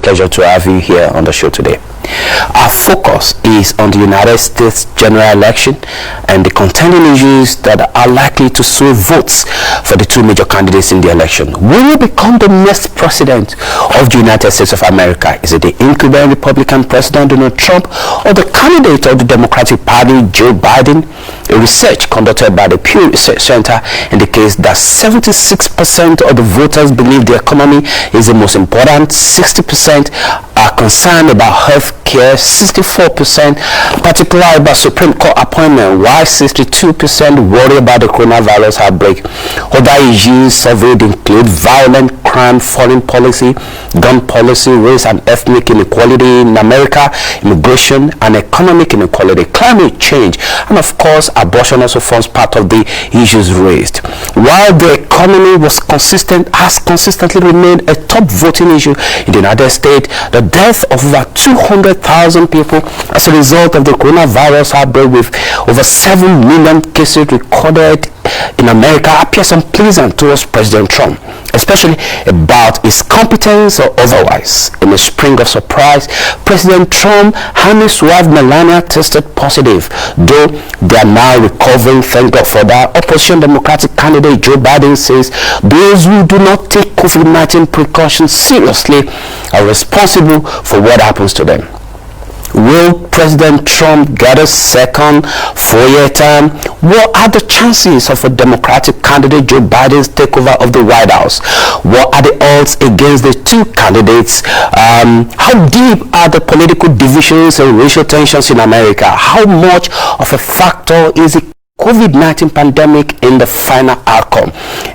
Pleasure to have you here on the show today. Our focus is on the United States general election and the contending issues that are likely to sway votes for the two major candidates in the election. Who will become the next president of the United States of America? Is it the incumbent Republican President Donald Trump or the candidate of the Democratic Party, Joe Biden? A research conducted by the Pew Research Center indicates that 76% of the voters believe the economy is the most important, 60% are concerned about health care, 64% particularly about Supreme Court appointment, while 62% worry about the coronavirus outbreak. Other issues surveyed include violent crime, foreign policy, gun policy, race and ethnic inequality in America, immigration and economic inequality, climate change, and of course abortion also forms part of the issues raised. While the economy has consistently remained a top voting issue in the United States, the death of over 200,000 people as a result of the coronavirus outbreak, with over 7 million cases recorded in America, appears unpleasant towards President Trump, especially about his competence or otherwise. In a spring of surprise, President Trump and his wife Melania tested positive, though they are now recovering. Thank God for that. Opposition Democratic candidate Joe Biden says those who do not take COVID-19 precautions seriously are responsible for what happens to them. Will President Trump get a second four-year term? What are the chances of a Democratic candidate Joe Biden's takeover of the White House? What are the odds against the two candidates? How deep are the political divisions and racial tensions in America? How much of a factor is the COVID-19 pandemic in the final outcome?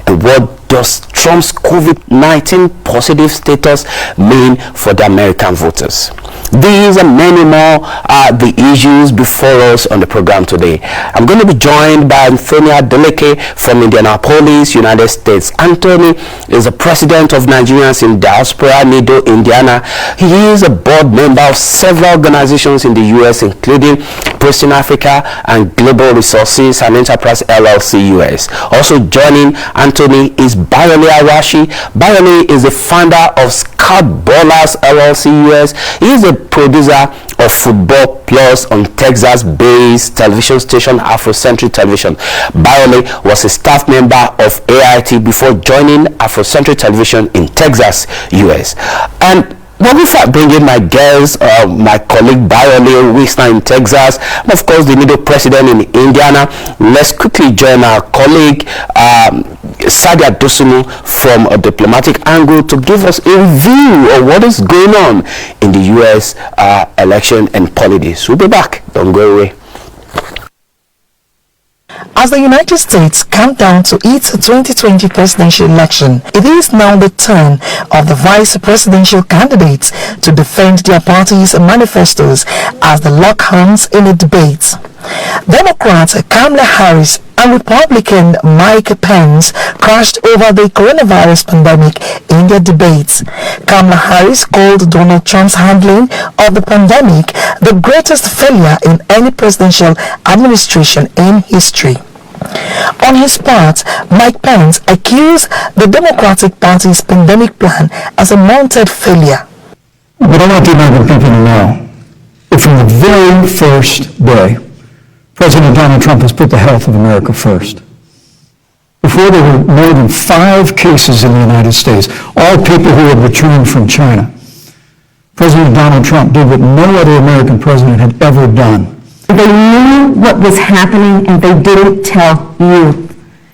And what does Trump's COVID-19 positive status mean for the American voters? These and many more are the issues before us on the program today. I'm going to be joined by Anthony Adeleke from Indianapolis, United States. Anthony is the president of Nigerians in Diaspora, Nido, Indiana. He is a board member of several organizations in the U.S., including Preston Africa and Global Resources and Enterprise LLC US. Also joining Anthony is Bayole Arashi. Bayole is the founder of Scout Ballers LLC US. He is a producer of Football Plus on Texas-based television station Afrocentric Television. Bayole was a staff member of AIT before joining Afrocentric Television in Texas, US. And well, before I bring in my guest, my colleague Bayole, who is now in Texas, and of course the Nido president in Indiana, let's quickly join our colleague Sadia Dosunu from a diplomatic angle to give us a review of what is going on in the U.S. Election and politics. We'll be back. Don't go away. As the United States count down to its 2020 presidential election, it is now the turn of the vice presidential candidates to defend their party's manifestos as the lock horns in a debate. Democrat Kamala Harris and Republican Mike Pence crashed over the coronavirus pandemic in their debates. Kamala Harris called Donald Trump's handling of the pandemic the greatest failure in any presidential administration in history. On his part, Mike Pence accused the Democratic Party's pandemic plan as a mounted failure. What I want the American people to know is from the very first day, President Donald Trump has put the health of America first. Before there were more than 5 cases in the United States, all people who had returned from China, President Donald Trump did what no other American president had ever done. They knew what was happening and they didn't tell you.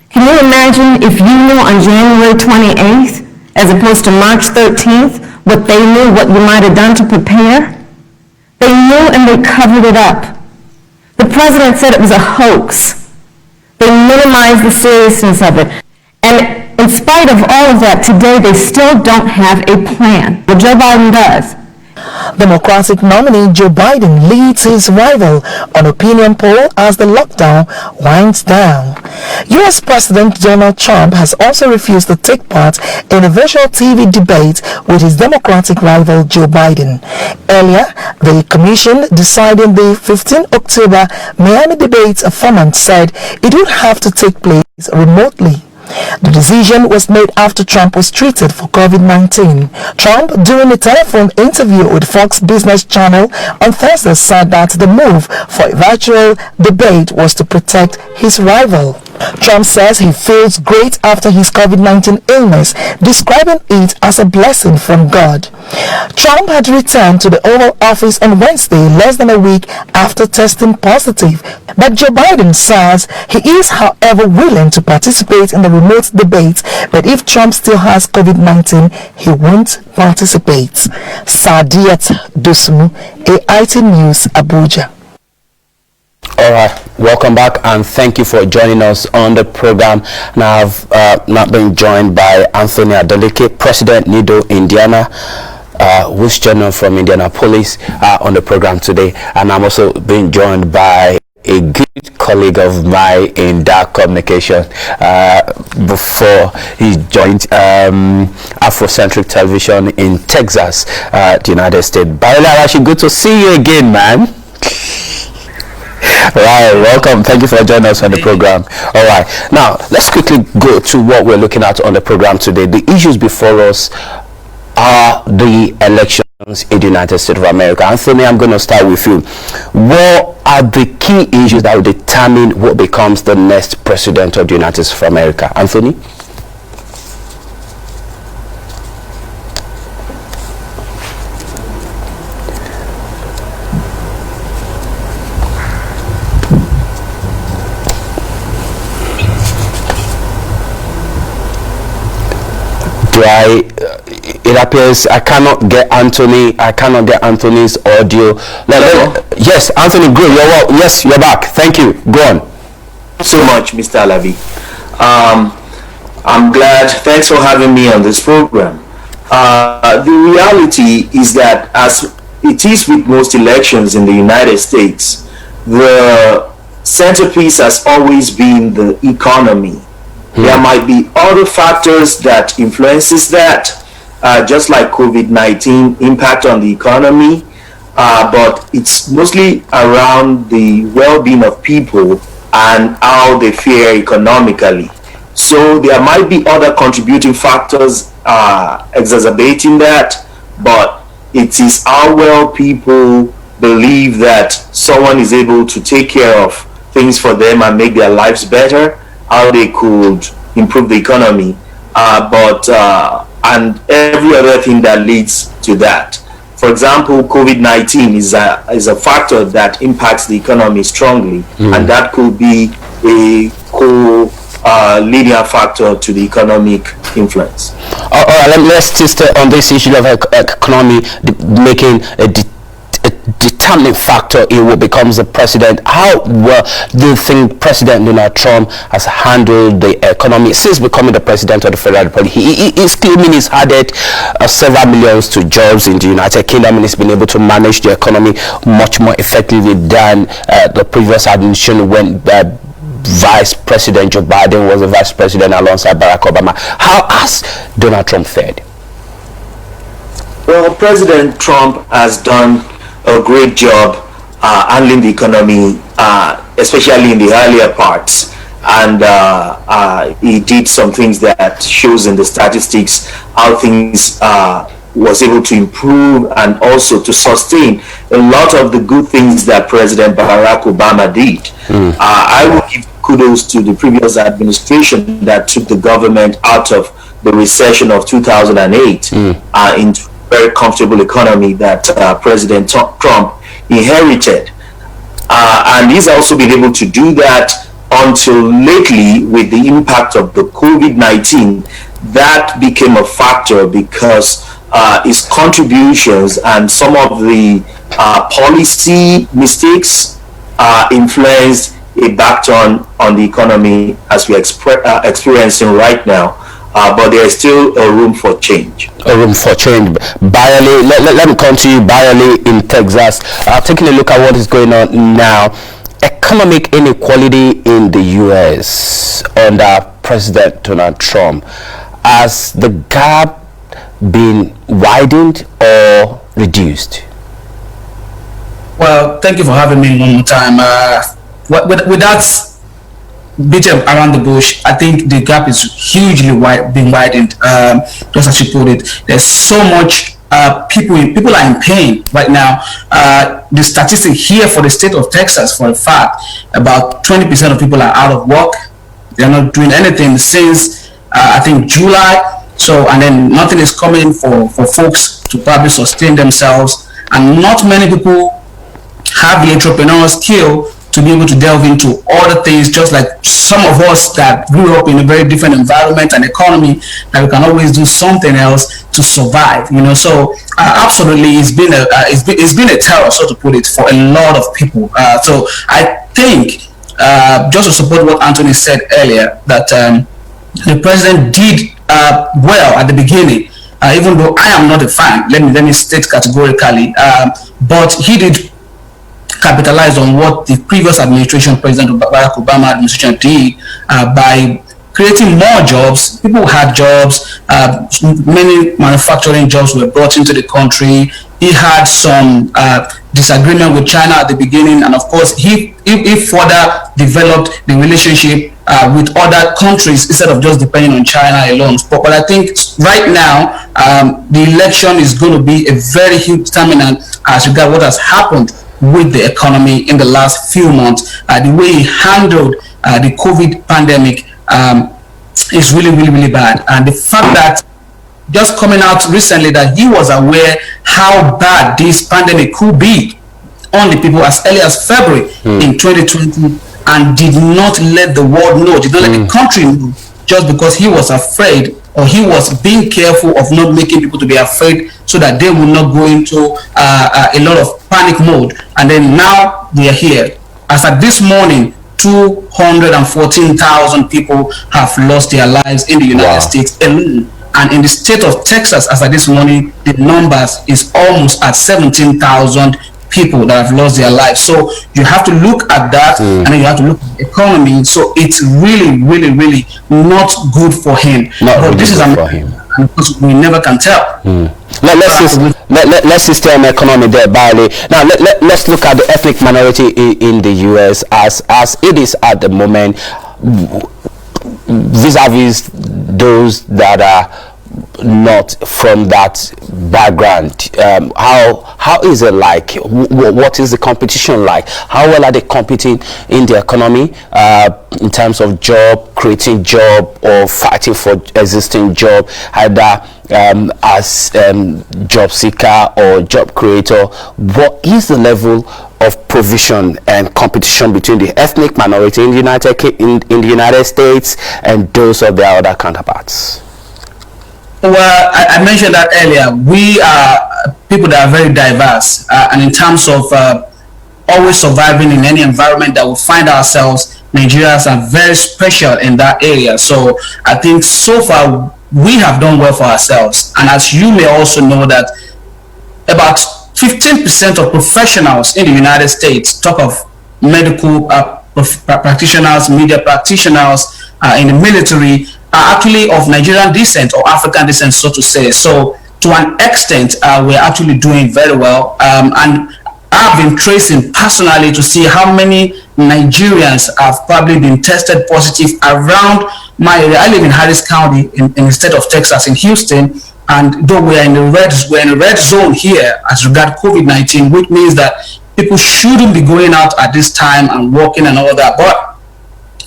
Can you imagine if you knew on January 28th, as opposed to March 13th, what they knew, what you might have done to prepare? They knew and they covered it up. The president said it was a hoax. They minimized the seriousness of it. And in spite of all of that, today they still don't have a plan. Well, Joe Biden does. Democratic nominee Joe Biden leads his rival on opinion poll as the lockdown winds down. U.S. President Donald Trump has also refused to take part in a virtual TV debate with his Democratic rival Joe Biden. Earlier, the commission deciding the 15 October Miami debates format said it would have to take place remotely. The decision was made after Trump was treated for COVID-19. Trump, during a telephone interview with Fox Business Channel on Thursday, said that the move for a virtual debate was to protect his rival. Trump says he feels great after his COVID-19 illness, describing it as a blessing from God. Trump had returned to the Oval Office on Wednesday, less than a week after testing positive. But Joe Biden says he is, however, willing to participate in the remote debate, but if Trump still has COVID-19, he won't participate. Sadiat Dusmu, AIT News, Abuja. All right, welcome back and thank you for joining us on the program. Now I've not been joined by Anthony Adeleke, President NIDO Indiana, who's joining us from Indianapolis on the program today, and I'm also being joined by a good colleague of mine in dark communication before he joined Afrocentric Television in Texas, the United States. Baila, actually good to see you again, man. Right, welcome. Thank you for joining us on the program. All right, now let's quickly go to what we're looking at on the program today. The issues before us are the elections in the United States of America. Anthony, I'm going to start with you. What are the key issues that will determine what becomes the next president of the United States of America? Anthony? It appears I cannot get Anthony's audio. Yes, Anthony, good. Yes, you're back. Thank you. Go on. So much, Mr. Alabi. I'm glad. Thanks for having me on this program. The reality is that, as it is with most elections in the United States, the centerpiece has always been the economy. There might be other factors that influences that, just like COVID-19 impact on the economy, but it's mostly around the well-being of people and how they fare economically. So there might be other contributing factors exacerbating that, but it is how well people believe that someone is able to take care of things for them and make their lives better, how they could improve the economy, and every other thing that leads to that. For example, COVID-19 is a factor that impacts the economy strongly, and that could be a linear factor to the economic influence. All right, let's just on this issue of economy making a determining factor in what becomes the president. How well do you think President Donald Trump has handled the economy since becoming the president of the Federal Republic? He's claiming he's added several millions to jobs in the United Kingdom, and he's been able to manage the economy much more effectively than the previous administration when Vice President Joe Biden was the vice president alongside Barack Obama. How has Donald Trump fared? Well, President Trump has done a great job handling the economy, especially in the earlier parts, and he did some things that shows in the statistics how things was able to improve and also to sustain a lot of the good things that President Barack Obama did. I will give kudos to the previous administration that took the government out of the recession of 2008 into very comfortable economy that President Trump inherited, and he's also been able to do that until lately with the impact of the COVID-19. That became a factor because his contributions and some of the policy mistakes influenced a backturn on the economy as we're experiencing right now. But there is still a room for change. A room for change. Bayali, let me come to you, Bayali in Texas. Taking a look at what is going on now. Economic inequality in the U.S. under President Donald Trump. Has the gap been widened or reduced? Well, thank you for having me one more time. With that beat around the bush, I think the gap is hugely being widened. Just as you put it, there's so much people are in pain right now. The statistic here for the state of Texas, for a fact, about 20% of people are out of work. They're not doing anything since I think July. So, and then nothing is coming for folks to probably sustain themselves, and not many people have the entrepreneurial skill to be able to delve into other things, just like some of us that grew up in a very different environment and economy, that we can always do something else to survive, you know. So absolutely, it's been a terror, so to put it, for a lot of people. So I think, just to support what Anthony said earlier, that the president did well at the beginning, even though I am not a fan, let me state categorically, but he did capitalize on what the previous administration, President Barack Obama administration, did by creating more jobs. People had jobs, many manufacturing jobs were brought into the country. He had some disagreement with China at the beginning, and of course he further developed the relationship with other countries instead of just depending on China alone. But I think right now the election is going to be a very huge determinant as regards what has happened with the economy in the last few months. The way he handled the COVID pandemic is really, really, really bad. And the fact that just coming out recently that he was aware how bad this pandemic could be on the people as early as February in 2020, and did not let the world know, did not let the country know, just because he was afraid, or he was being careful of not making people to be afraid, so that they will not go into a lot of panic mode. And then now they are here. As at this morning, 214,000 people have lost their lives in the United States alone. And in the state of Texas, as at this morning, the numbers is almost at 17,000 people that have lost their lives. So you have to look at that, and then you have to look at the economy. So it's really, really, really not good for him. But this is for him, because we never can tell. Let's stay on the economy there, Barley. Now let's look at the ethnic minority in the US as it is at the moment, vis-a-vis those that are not from that background. How is it like? What is the competition like? How well are they competing in the economy in terms of job, creating job, or fighting for existing job, either as job seeker or job creator? What is the level of provision and competition between the ethnic minority in the United States and those of their other counterparts? Well, I mentioned that earlier. We are people that are very diverse, and in terms of always surviving in any environment that we find ourselves, Nigerians are very special in that area. So I think so far we have done well for ourselves. And as you may also know, that about 15% of professionals in the United States, talk of medical practitioners, media practitioners, in the military, are actually of Nigerian descent or African descent, so to say. So to an extent, we're actually doing very well. And I've been tracing personally to see how many Nigerians have probably been tested positive around my area. I live in Harris County in the state of Texas, in Houston. And though we're in the red zone here as regard COVID-19, which means that people shouldn't be going out at this time and working and all that. But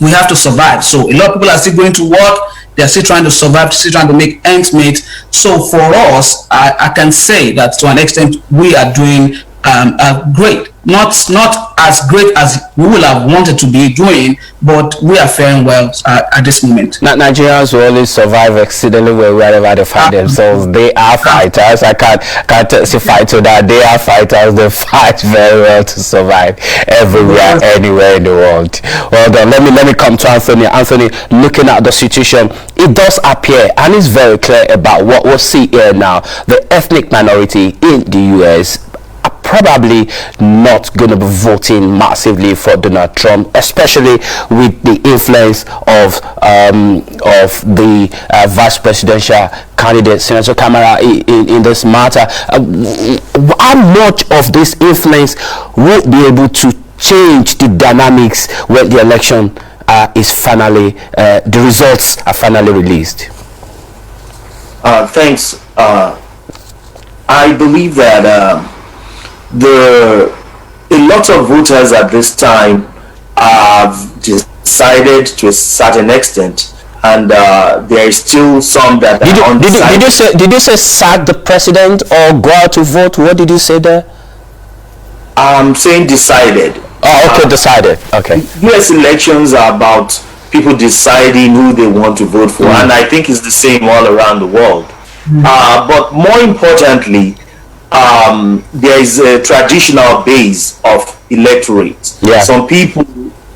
we have to survive. So a lot of people are still going to work. They're still trying to survive, still trying to make ends meet. So for us, I can say that to an extent we are doing great. Not as great as we would have wanted to be doing, but we are faring well at this moment. Nigerians will always survive exceedingly well wherever they find themselves. They are fighters. I can't testify to that. They are fighters. They fight very well to survive everywhere, anywhere in the world. Well done. Let me come to Anthony. Anthony, looking at the situation, it does appear, and it's very clear about what we'll see here now. The ethnic minority in the US are probably not going to be voting massively for Donald Trump, especially with the influence of the vice presidential candidate, Senator Kamara, in this matter. How much of this influence will be able to change the dynamics when the election is finally, the results are finally released? Thanks. I believe that a lot of voters at this time have decided to a certain extent, and there is still some that are undecided. Did you say sack the president or go out to vote? What did you say there? I'm saying decided. Oh, okay, decided. Okay. U.S. elections are about people deciding who they want to vote for, and I think it's the same all around the world. But more importantly, there is a traditional base of electorate. Yeah. Some people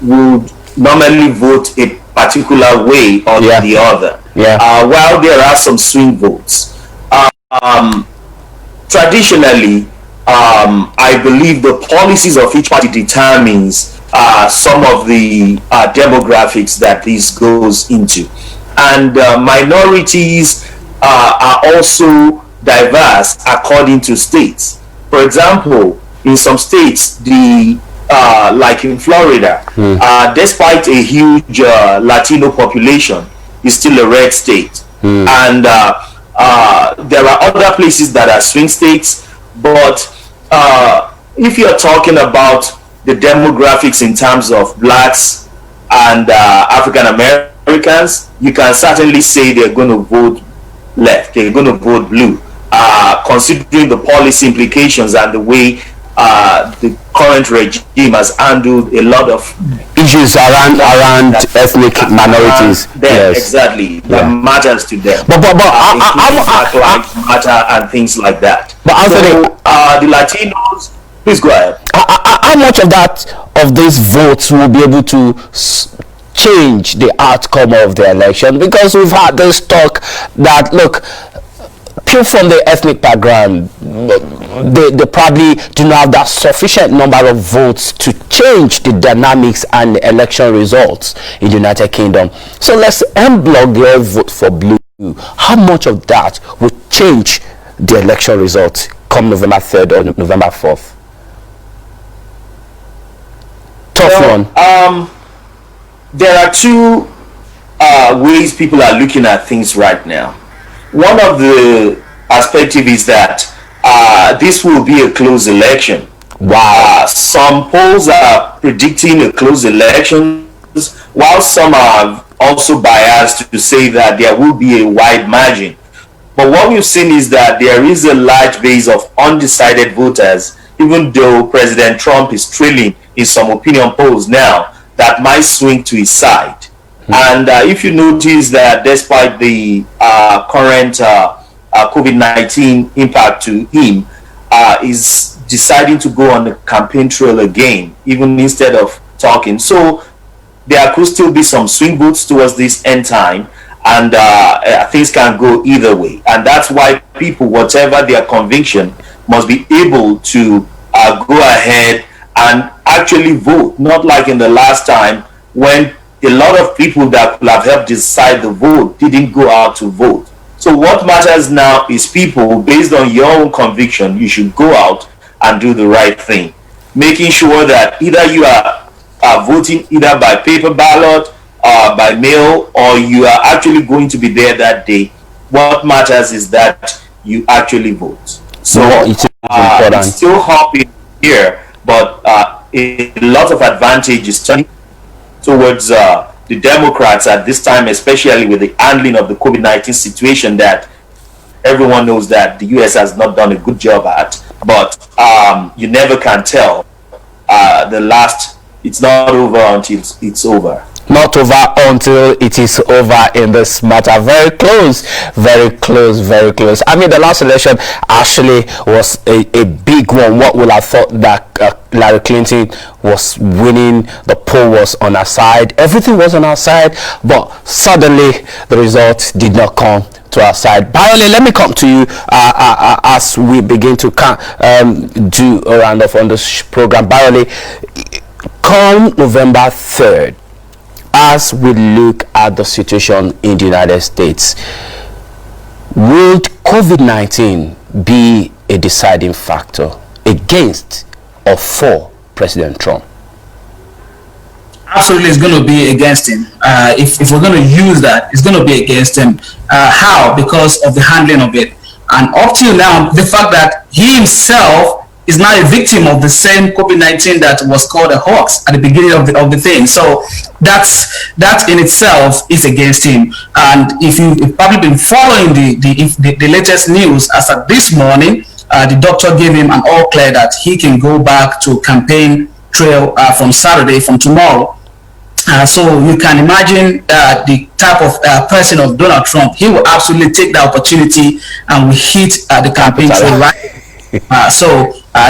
would normally vote a particular way or the other. Yeah. While there are some swing votes. Traditionally, I believe the policies of each party determines some of the demographics that this goes into. And minorities are also diverse according to states. For example, in some states, like in Florida, despite a huge Latino population, is still a red state. And there are other places that are swing states, but if you're talking about the demographics in terms of blacks and African Americans, you can certainly say they're going to vote left, they're going to vote blue, considering the policy implications and the way the current regime has handled a lot of issues around ethnic minorities. Yes. Exactly, that matters to them. But Black Lives Matter and things like that. But Anthony, the Latinos, please go ahead. How much of these votes will be able to change the outcome of the election? Because we've had this talk that, look, people from the ethnic background, they probably do not have that sufficient number of votes to change the dynamics and the election results in the United Kingdom. So let's unblock their vote for blue. How much of that would change the election results come November 3rd or November 4th? Tough one. There are two ways people are looking at things right now. One of the perspective is that this will be a close election. Wow. Some polls are predicting a close election, while some are also biased to say that there will be a wide margin. But what we've seen is that there is a large base of undecided voters, even though President Trump is trailing in some opinion polls now, that might swing to his side. And if you notice that despite the current COVID-19 impact to him, is deciding to go on the campaign trail again, even instead of talking. So there could still be some swing votes towards this end time, and things can go either way. And that's why people, whatever their conviction, must be able to go ahead and actually vote, not like in the last time when a lot of people that could have helped decide the vote didn't go out to vote. So what matters now is people, based on your own conviction, you should go out and do the right thing, making sure that either you are voting either by paper ballot, by mail, or you are actually going to be there that day. What matters is that you actually vote. So it's still hopping here, but a lot of advantage is turning towards the Democrats at this time, especially with the handling of the COVID-19 situation that everyone knows that the U.S. has not done a good job at. But you never can tell. It's not over until it's over. Not over until it is over in this matter. Very close, very close, very close. I mean, the last election actually was a big one. What would have thought that Hillary Clinton was winning? The poll was on her side. Everything was on her side. But suddenly, the result did not come to our side. Barely, let me come to you as we begin to do a round off on this program. Barely, come November 3rd, as we look at the situation in the United States, would COVID-19 be a deciding factor against or for President Trump? absolutely is going to be against him. If we're going to use that, it's going to be against him. How? Because of the handling of it. And up till now, the fact that he himself is now a victim of the same COVID-19 that was called a hoax at the beginning of the thing. So that in itself is against him. And if you've probably been following the latest news, as of this morning, the doctor gave him an all clear that he can go back to campaign trail from Saturday, from tomorrow. So you can imagine the type of person of Donald Trump. He will absolutely take the opportunity and will hit the campaign trail right.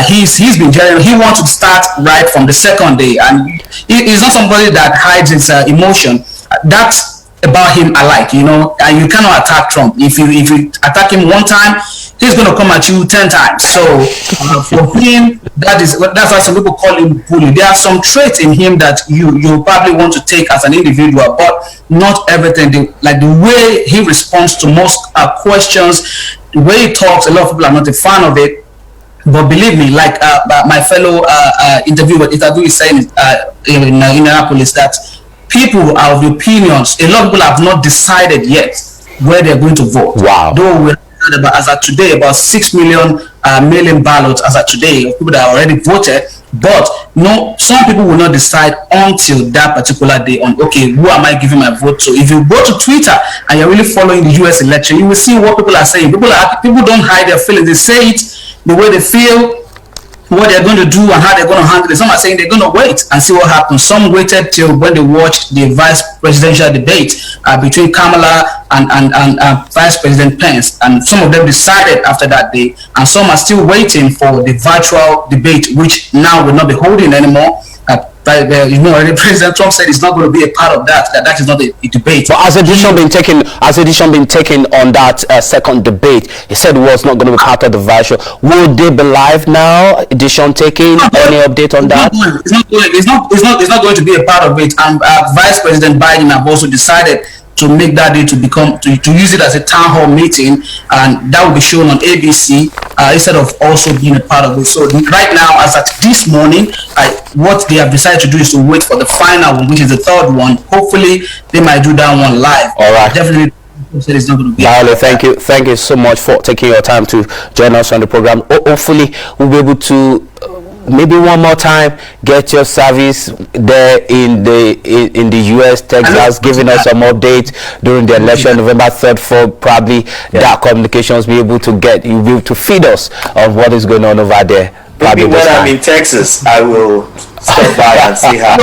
He's been genuine. He wants to start right from the second day, and he's not somebody that hides his emotion. That's about him. I like, and you cannot attack Trump. If you attack him one time, he's going to come at you 10 times. So for him, that's why some people call him bully. There are some traits in him that you probably want to take as an individual, but not everything. Like the way he responds to most questions, the way he talks, a lot of people are not a fan of it. But believe me, like my fellow interviewer is saying in Indianapolis, that people are of the opinions. A lot of people have not decided yet where they're going to vote. Wow. Though we're about, as of today, about 6 million mail-in ballots as of today of people that have already voted. But no, some people will not decide until that particular day on, okay, who am I giving my vote to? If you go to Twitter and you're really following the US election, you will see what people are saying. People don't hide their feelings. They say it the way they feel, what they're going to do and how they're going to handle it. Some are saying they're going to wait and see what happens. Some waited till when they watched the vice presidential debate between Kamala and Vice President Pence, and some of them decided after that day, and some are still waiting for the virtual debate, which now will not be holding anymore. Already President Trump said it's not going to be a part of that. That is not a debate. But has a decision been taken on that second debate? He said it was not going to be part of the virtual. Will they be live now? Edition taking any update on that? It's not going to be a part of it. And Vice President Biden have also decided to make that day to use it as a town hall meeting, and that will be shown on ABC instead of also being a part of it. So right now, as at this morning, what they have decided to do is to wait for the final one, which is the third one. Hopefully, they might do that one live. All right. Definitely. It's not going to be. Violet, thank you so much for taking your time to join us on the program. Hopefully, we'll be able to maybe one more time get your service there in the US, Texas, giving us some updates during the election, November 3rd, 4th, probably that communications you'll be able to feed us on what is going on over there. Maybe when I'm in Texas, I will stop by and see how.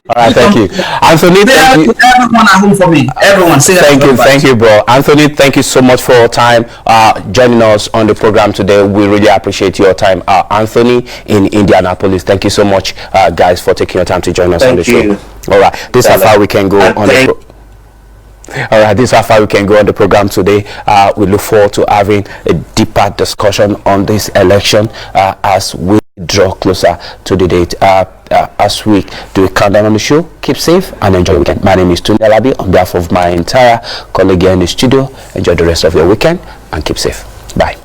All right, thank you, Anthony. Thank you. Everyone at home for me. Everyone, say thank you, bro. Anthony, thank you so much for your time joining us on the program today. We really appreciate your time, Anthony in Indianapolis. Thank you so much, guys, for taking your time to join us on the show. All right, this is how far we can go on the. All right, this is how far we can go on the program today. We look forward to having a deeper discussion on this election as we draw closer to the date. As we do a countdown on the show, keep safe and enjoy the weekend. My name is Tunde Alabi. On behalf of my entire colleague here in the studio, enjoy the rest of your weekend and keep safe. Bye.